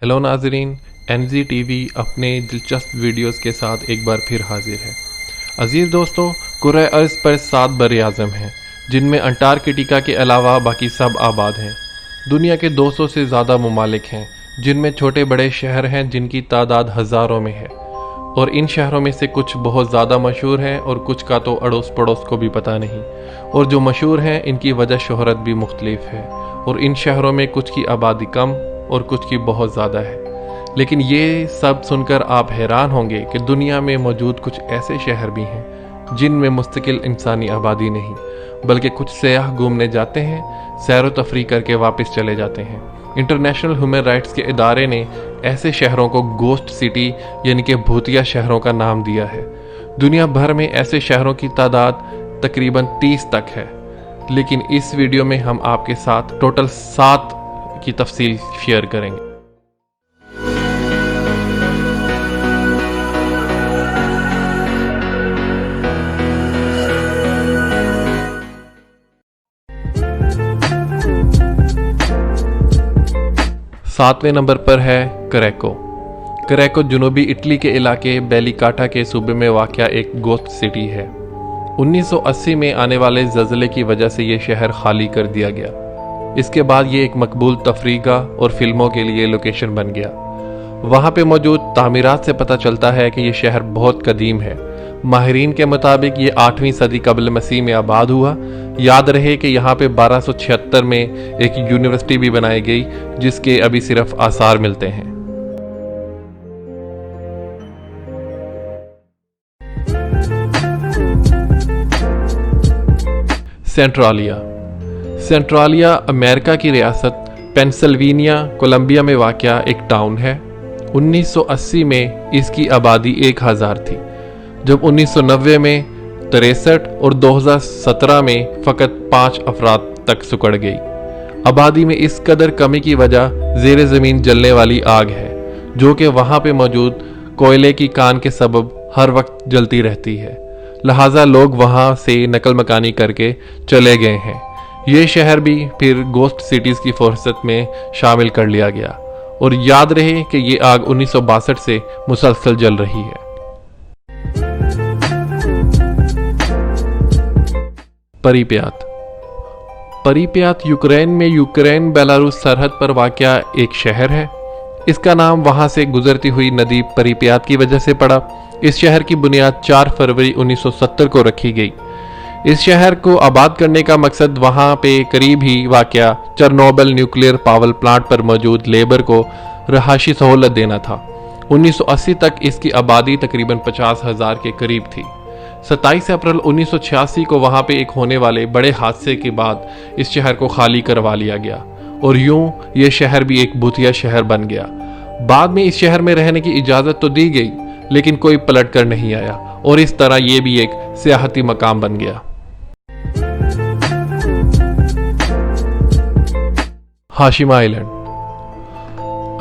Hello नाजरीन, NG TV अपने दिलचस्प वीडियोस के साथ एक बार फिर हाजिर है। अजीज़ दोस्तों, कुर्रे अर्ज़ पर 7 बर आज़म हैं जिनमें अंटार्कटिका के अलावा बाकी सब आबाद हैं। दुनिया के 200 से ज़्यादा ममालिक हैं जिनमें छोटे बड़े शहर हैं जिनकी तादाद हज़ारों में है, और इन शहरों में से कुछ बहुत ज़्यादा मशहूर हैं और कुछ का तो अड़ोस पड़ोस को भी पता नहीं, और जो मशहूर हैं इनकी वजह शोहरत भी मुख्तलिफ है, और इन शहरों में कुछ की आबादी कम और कुछ की बहुत ज़्यादा है। लेकिन ये सब सुनकर आप हैरान होंगे कि दुनिया में मौजूद कुछ ऐसे शहर भी हैं जिनमें मुस्तकिल इंसानी आबादी नहीं, बल्कि कुछ सयाह घूमने जाते हैं, सैर व तफरी करके वापस चले जाते हैं। इंटरनेशनल ह्यूमन राइट्स के इदारे ने ऐसे शहरों को गोस्ट सिटी यानी कि भूतिया शहरों का नाम दिया है। दुनिया भर में ऐसे शहरों की तादाद तकरीबन 30 तक है, लेकिन इस वीडियो में हम आपके साथ टोटल 7 की तफसील शेयर करेंगे। सातवें नंबर पर है क्रेको। क्रेको जुनूबी इटली के इलाके बेलिकाटा के सूबे में वाक़या एक गोस्ट सिटी है। 1980 में आने वाले ज़लज़ले की वजह से ये शहर खाली कर दिया गया। इसके बाद ये एक मकबूल तफरीगाह और फिल्मों के लिए लोकेशन बन गया। वहाँ पे मौजूद तामीरात से पता चलता है कि ये शहर बहुत कदीम है। माहिरीन के मुताबिक ये 8वीं सदी कबल मसीह में आबाद हुआ। याद रहे कि यहाँ पे 1276 में एक यूनिवर्सिटी भी बनाई गई जिसके अभी सिर्फ आसार मिलते हैं। सेंट्रालिया अमेरिका की रियासत पेंसिल्वेनिया कोलंबिया में वाक़या एक टाउन है। 1980 में इसकी आबादी 1000 थी, जब 1990 में 63 और 2017 में फ़कत 5 अफराद तक सिकुड़ गई। आबादी में इस कदर कमी की वजह ज़ेरे ज़मीन जलने वाली आग है, जो कि वहाँ पे मौजूद कोयले की कान के सबब हर वक्त जलती रहती है। लिहाजा लोग वहाँ से नकल मकानी करके चले गए हैं। ये शहर भी फिर गोस्ट सिटीज़ की फहरिस्त में शामिल कर लिया गया, और याद रहे कि ये आग 1962 से मुसलसल जल रही है। परिप्यात यूक्रेन में यूक्रेन बेलारूस सरहद पर वाक़या एक शहर है। इसका नाम वहां से गुजरती हुई नदी परिप्यात की वजह से पड़ा। इस शहर की बुनियाद 4 फरवरी 1970 को रखी गई। इस शहर को आबाद करने का मकसद वहां पे करीब ही वाक़या चेरनोबिल न्यूक्लियर पावर प्लांट पर मौजूद लेबर को रहायशी सहूलत देना था। 1980 तक इसकी आबादी तकरीबन 50,000 के करीब थी। 27 अप्रैल 1986 को वहां पे एक होने वाले बड़े हादसे के बाद इस शहर को खाली करवा लिया गया, और यूं ये शहर भी एक भूतिया शहर बन गया। बाद में इस शहर में रहने की इजाज़त तो दी गई, लेकिन कोई पलट कर नहीं आया, और इस तरह ये भी एक सियाहती मकाम बन गया। Hashima island.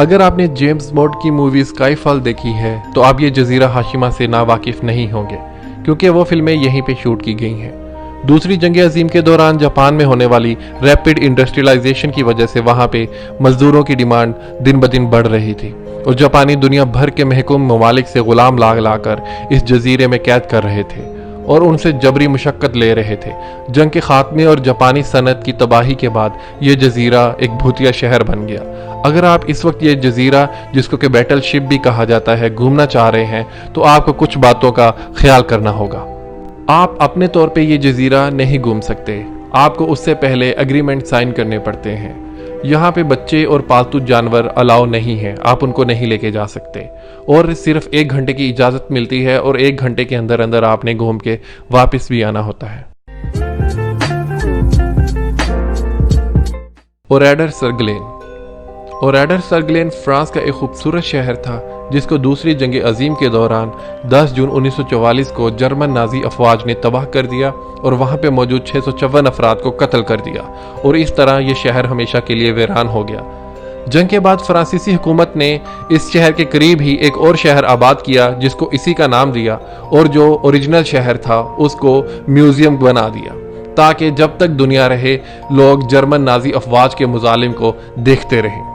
अगर आपने जेम्स बॉन्ड की मूवी स्काईफॉल देखी है तो आप ये जजीरा हाशिमा से नावाकिफ नहीं होंगे, क्योंकि वो फिल्में यहीं पे शूट की गई हैं। दूसरी जंग अजीम के दौरान जापान में होने वाली रैपिड इंडस्ट्रियलाइजेशन की वजह से वहाँ पे मजदूरों की डिमांड दिन ब दिन बढ़ रही थी, और जापानी दुनिया भर के महकूम ममालिक से गुलाम लाकर इस जजीरे में कैद कर रहे थे और उनसे जबरी मुशक्कत ले रहे थे। जंग के खात्मे और जापानी सनत की तबाही के बाद ये जजीरा एक भूतिया शहर बन गया। अगर आप इस वक्त ये जजीरा, जिसको कि बैटल शिप भी कहा जाता है, घूमना चाह रहे हैं तो आपको कुछ बातों का ख्याल करना होगा। आप अपने तौर पे ये जजीरा नहीं घूम सकते, आपको उससे पहले एग्रीमेंट साइन करने पड़ते हैं। यहाँ पे बच्चे और पालतू जानवर अलाउ नहीं है, आप उनको नहीं लेके जा सकते, और सिर्फ 1 घंटे की इजाज़त मिलती है, और 1 घंटे के अंदर अंदर आपने घूम के वापस भी आना होता है। ओरेडर सरगलेन फ्रांस का एक खूबसूरत शहर था जिसको दूसरी जंग अजीम के दौरान 10 जून 1944 को जर्मन नाजी अफवाज ने तबाह कर दिया, और वहाँ पे मौजूद 654 अफराद को कत्ल कर दिया, और इस तरह ये शहर हमेशा के लिए वीरान हो गया। जंग के बाद फ्रांसीसी हुकूमत ने इस शहर के करीब ही एक और शहर आबाद किया जिसको इसी का नाम दिया, और जो ओरिजिनल शहर था उसको म्यूजियम बना दिया, ताकि जब तक दुनिया रहे लोग जर्मन नाजी अफवाज के मुजालिम को देखते रहें।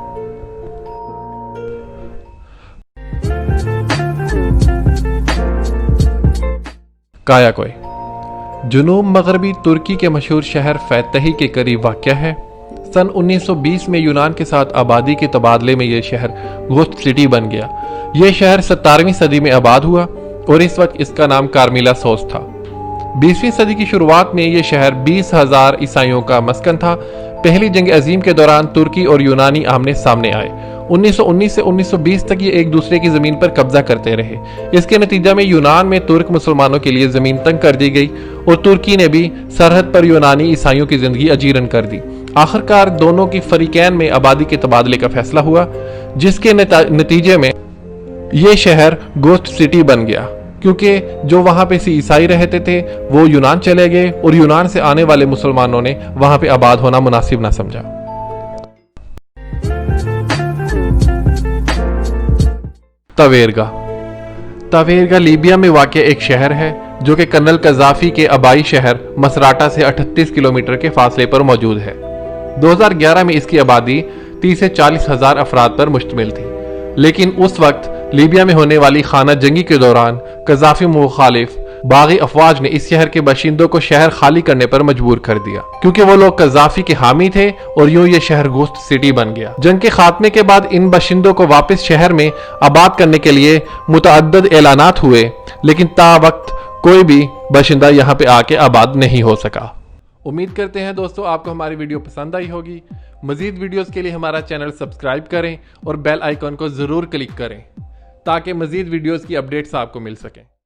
कायाकोय जुनूब मगरबी तुर्की के मशहूर शहर फैतही के करीब वाक़या है। सन 1920 में यूनान के साथ आबादी के तबादले में यह शहर गोस्ट सिटी बन गया। यह शहर 17वीं सदी में आबाद हुआ और इस वक्त इसका नाम कार्मिला सोस था। 20वीं सदी की शुरुआत में यह शहर 20,000 ईसाइयों का मस्कन था। पहली जंग अजीम के दौरान तुर्की और यूनानी आमने सामने आए। 1919 से 1920 तक ये एक दूसरे की जमीन पर कब्जा करते रहे। इसके नतीजा में यूनान में तुर्क मुसलमानों के लिए जमीन तंग कर दी गई और तुर्की ने भी सरहद पर यूनानी ईसाइयों की जिंदगी अजीरन कर दी। आखिरकार दोनों की फरीकैन में आबादी के तबादले का फैसला हुआ, जिसके नतीजे में ये शहर गोस्ट सिटी बन गया, क्योंकि जो वहां पे ईसाई रहते थे वो यूनान चले गए और यूनान से आने वाले मुसलमानों ने वहां पे आबाद होना मुनासिब ना समझा। तवेरगा लीबिया में वाक़ एक शहर है जो कि कर्नल कज़ाफी के आबाई शहर मसराटा से 38 किलोमीटर के फासले पर मौजूद है। 2011 में इसकी आबादी 30 से 40 हजार अफराद पर मुश्तमिल थी, लेकिन उस वक्त लीबिया में होने वाली खाना जंगी के दौरान कज़ाफी मुखालिफ बागी अफवाज ने इस शहर के बाशिंदों को शहर खाली करने पर मजबूर कर दिया, क्योंकि वो लोग कज़ाफी के हामी थे और यूं ये शहर गोस्ट सिटी बन गया। जंग के खात्मे के बाद इन बाशिंदों को वापस शहर में आबाद करने के लिए मुतअद्दिद ऐलानात हुए, लेकिन ता वक्त कोई भी बाशिंदा यहाँ पे आके आबाद नहीं हो सका। उम्मीद करते हैं दोस्तों आपको हमारी वीडियो पसंद आई होगी। मजीद वीडियोस के लिए हमारा चैनल सब्सक्राइब करें और बेल आइकॉन को ज़रूर क्लिक करें ताकि मजीद वीडियोस की अपडेट्स आपको मिल सकें।